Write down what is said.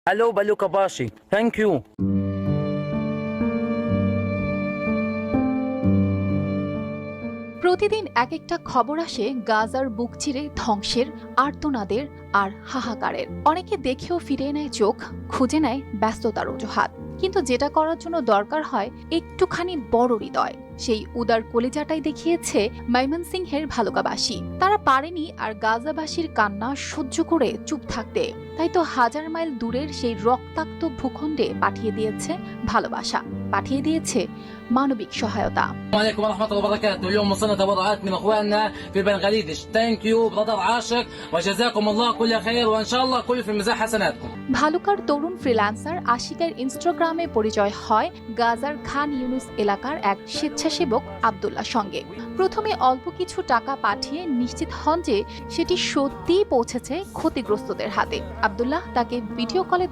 Hello, Balukabashi. Thank you. প্রতিদিন এক একটা খবর আসে গাজার বুক চিরে ধ্বংসের, আর্তনাদের আর হাহাকারের। অনেকে দেখেও ফিরিয়ে নেয় চোখ, খুঁজে নেয় ব্যস্ততার অজুহাত। কিন্তু যেটা করার জন্য দরকার হয় একটুখানি বড় হৃদয়। সেই উদার কলিজাটাই দেখিয়েছে ময়মনসিংহের ভালুকাবাসী। তারা পারেনি আর গাজাবাসীর কান্না সহ্য করে চুপ থাকতে। তাই তো হাজার মাইল দূরের সেই রক্তাক্ত ভূখণ্ডে পাঠিয়ে দিয়েছে ভালোবাসা, পাঠিয়ে দিয়েছে মানবিক সহায়তা। السلام عليكم ورحمة الله وبركاته. اليوم وصلنا تبرعات من اخواننا في بنغلاديش. ثانك يو برادر عاشق وجزاكم الله كل خير وان شاء الله كل في ميزان حسناتكم. ভালুকার তরুণ ফ্রিল্যান্সার আশিকের ইনস্টাগ্রামে পরিচয় হয় গাজার খান ইউনুস এলাকার এক স্বেচ্ছাসেবক আব্দুল্লাহর সঙ্গে। প্রথমে অল্প কিছু টাকা পাঠিয়ে নিশ্চিত হন যে সেটি সত্যিই পৌঁছেছে ক্ষতিগ্রস্তদের হাতে। আব্দুল্লাহ তাকে ভিডিও কলে